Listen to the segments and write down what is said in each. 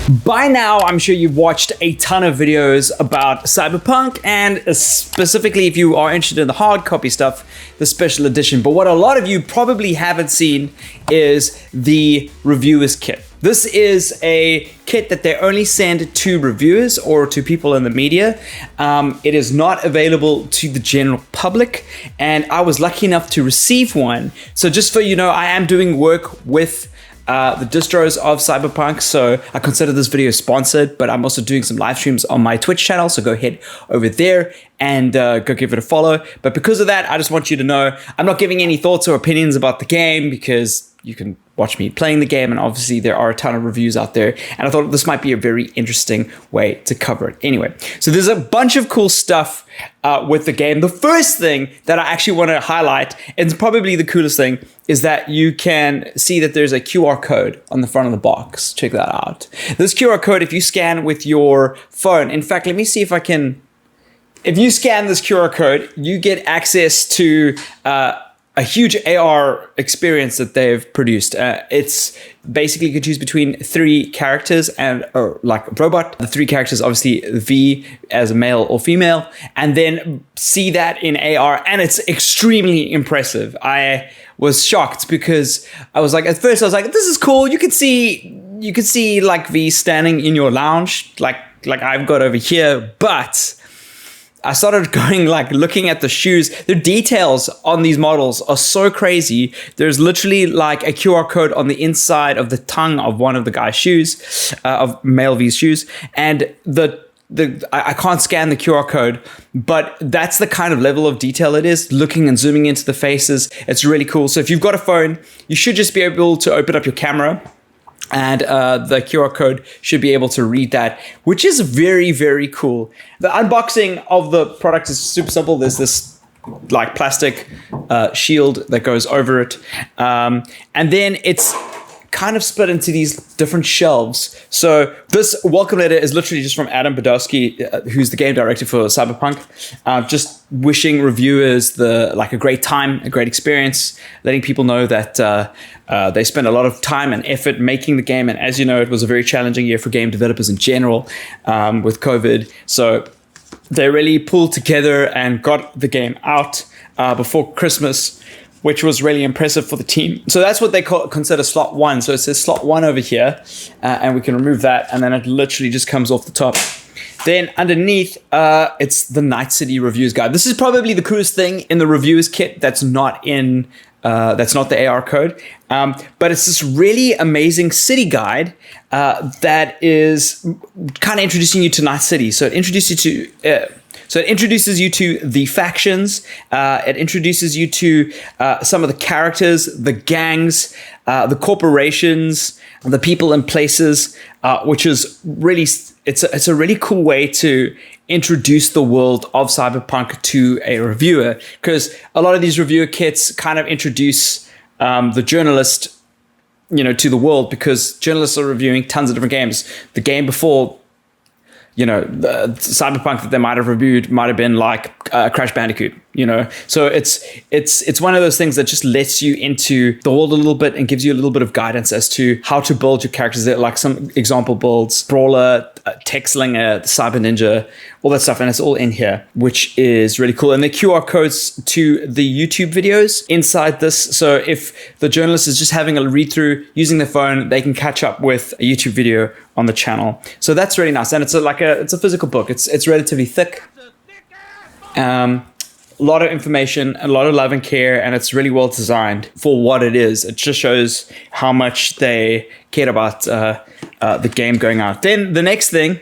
By now, I'm sure you've watched a ton of videos about Cyberpunk, and specifically if you are interested in the hard copy stuff, the special edition. But what a lot of you probably haven't seen is the reviewer's kit. This is a kit that they only send to reviewers or to people in the media. It is not available to the general public, and I was lucky enough to receive one. So just so you know, I am doing work with the distros of Cyberpunk, so I consider this video sponsored, but I'm also doing some live streams on my Twitch channel, so go head over there and go give it a follow. But because of that, I just want you to know I'm not giving any thoughts or opinions about the game, because you can watch me playing the game, and obviously there are a ton of reviews out there, and I thought this might be a very interesting way to cover it. Anyway, so there's a bunch of cool stuff with the game. The first thing that I actually want to highlight, and probably the coolest thing, is that you can see that there's a QR code on the front of the box. Check that out. This QR code, if you scan with your phone, in fact, let me see if I can, if you scan this QR code, you get access to a huge AR experience that they've produced. It's basically you can choose between 3 characters and like a robot. The 3 characters, obviously V as a male or female, and then see that in AR, and it's extremely impressive. I was shocked because I was like, at first I was like, this is cool. You could see like V standing in your lounge, like I've got over here, but I started going, like, looking at the shoes. The details on these models are so crazy. There's literally like a QR code on the inside of the tongue of one of the guy's shoes, of male V's shoes. And I can't scan the QR code, but that's the kind of level of detail it is, looking and zooming into the faces. It's really cool. So if you've got a phone, you should just be able to open up your camera, and the QR code should be able to read that, which is very, very cool. The unboxing of the product is super simple. There's this like plastic shield that goes over it. And then it's kind of split into these different shelves. So this welcome letter is literally just from Adam Badowski, who's the game director for Cyberpunk, just wishing reviewers a great time, a great experience, letting people know that they spent a lot of time and effort making the game. And as you know, it was a very challenging year for game developers in general with COVID. So they really pulled together and got the game out before Christmas, which was really impressive for the team. So that's what they consider slot 1. So it says slot 1 over here, and we can remove that, and then it literally just comes off the top. Then underneath, it's the Night City Reviews Guide. This is probably the coolest thing in the Reviewers Kit that's not in, that's not the AR code. But it's this really amazing city guide that is kind of introducing you to Night City. So it introduces you to the factions. It introduces you to some of the characters, the gangs, the corporations, the people and places, which is really, it's a really cool way to introduce the world of Cyberpunk to a reviewer, because a lot of these reviewer kits kind of introduce the journalist, to the world, because journalists are reviewing tons of different games. The game before, the Cyberpunk that they might have reviewed might have been like Crash Bandicoot, So it's one of those things that just lets you into the world a little bit and gives you a little bit of guidance as to how to build your characters. There, like some example builds, Brawler, Tech Slinger, Cyber Ninja, all that stuff, and it's all in here, which is really cool. And the QR codes to the YouTube videos inside this. So if the journalist is just having a read through using their phone, they can catch up with a YouTube video on the channel. So that's really nice, and it's a physical book. It's relatively thick. A lot of information, a lot of love and care, and it's really well designed for what it is. It just shows how much they cared about the game going out. Then the next thing,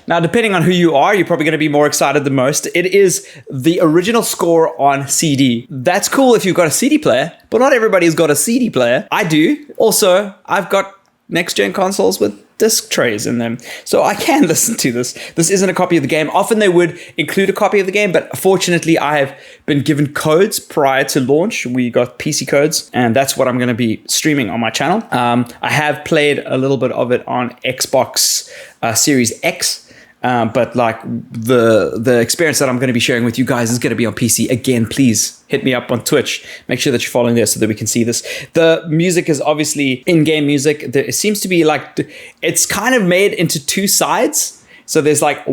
now depending on who you are, you're probably going to be more excited than most. It is the original score on CD. That's cool if you've got a CD player, but not everybody's got a CD player. I do. Also, I've got next-gen consoles with disc trays in them, so I can listen to this. This isn't a copy of the game. Often they would include a copy of the game, but fortunately I have been given codes prior to launch. We got PC codes, and that's what I'm going to be streaming on my channel. I have played a little bit of it on Xbox Series X, But like the experience that I'm going to be sharing with you guys is going to be on PC. Again, please hit me up on Twitch. Make sure that you're following there so that we can see this. The music is obviously in-game music. It seems to be like, it's kind of made into two sides. So there's like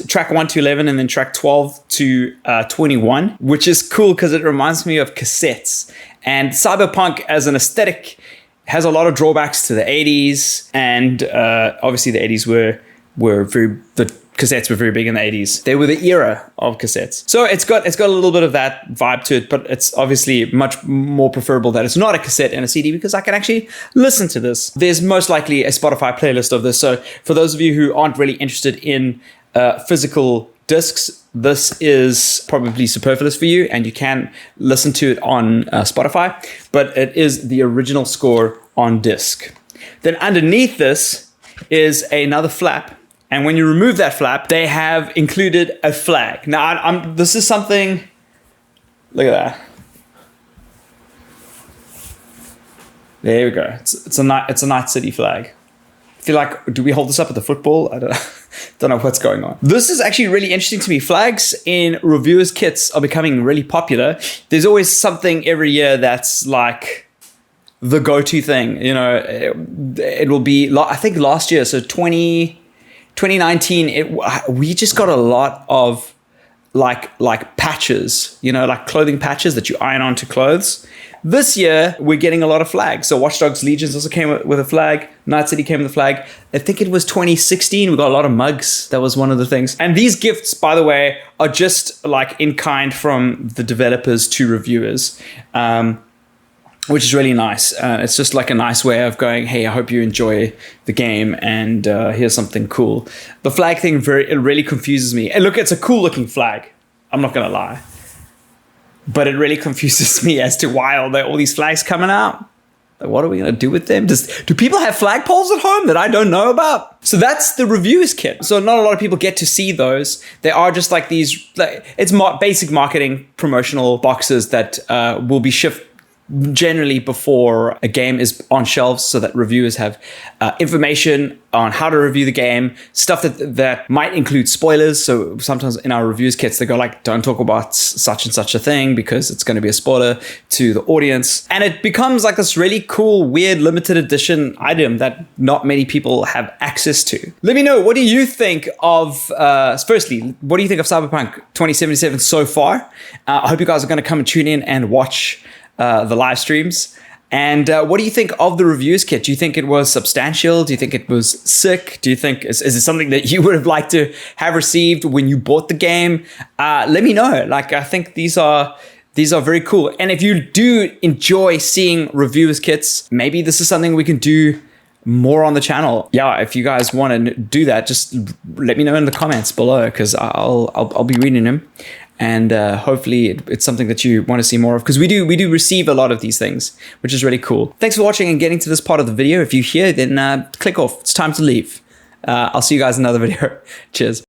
track 1 to 11 and then track 12 to 21, which is cool because it reminds me of cassettes. And Cyberpunk as an aesthetic has a lot of drawbacks to the 80s. And obviously the 80s the cassettes were very big in the 80s. They were the era of cassettes. So it's got a little bit of that vibe to it, but it's obviously much more preferable that it's not a cassette and a CD because I can actually listen to this. There's most likely a Spotify playlist of this. So for those of you who aren't really interested in physical discs, this is probably superfluous for you and you can listen to it on Spotify, but it is the original score on disc. Then underneath this is another flap. And when you remove that flap, they have included a flag. Now, this is something, look at that. There we go. It's a Night City flag. I feel like, do we hold this up at the football? I don't know what's going on. This is actually really interesting to me. Flags in reviewers' kits are becoming really popular. There's always something every year that's like the go-to thing. You know, it will be, I think last year, so 2019, we just got a lot of like patches, you know, like clothing patches that you iron onto clothes. This year, we're getting a lot of flags. So Watch Dogs Legions also came with a flag. Night City came with a flag. I think it was 2016. We got a lot of mugs. That was one of the things. And these gifts, by the way, are just like in kind from the developers to reviewers. Which is really nice. It's just like a nice way of going, hey, I hope you enjoy the game and here's something cool. The flag thing, it really confuses me. And look, it's a cool looking flag. I'm not gonna lie. But it really confuses me as to why all these flags coming out. Like, what are we gonna do with them? Do people have flagpoles at home that I don't know about? So that's the reviewers kit. So not a lot of people get to see those. They are just like these, it's basic marketing promotional boxes that will be shipped generally before a game is on shelves so that reviewers have information on how to review the game, stuff that might include spoilers. So sometimes in our reviewers kits, they go like, don't talk about such and such a thing because it's going to be a spoiler to the audience. And it becomes like this really cool, weird, limited edition item that not many people have access to. Let me know, what do you think of, firstly, what do you think of Cyberpunk 2077 so far? I hope you guys are going to come and tune in and watch the live streams. And what do you think of the reviews kit? Do you think it was substantial? Do you think it was sick? Do you think, is it something that you would have liked to have received when you bought the game? Let me know. Like, I think these are very cool. And if you do enjoy seeing reviewers kits, maybe this is something we can do more on the channel. Yeah, if you guys want to do that, just let me know in the comments below because I'll be reading them. And hopefully it's something that you want to see more of because we do receive a lot of these things, which is really cool. Thanks for watching and getting to this part of the video. If you're here, then click off. It's time to leave. I'll see you guys in another video. Cheers.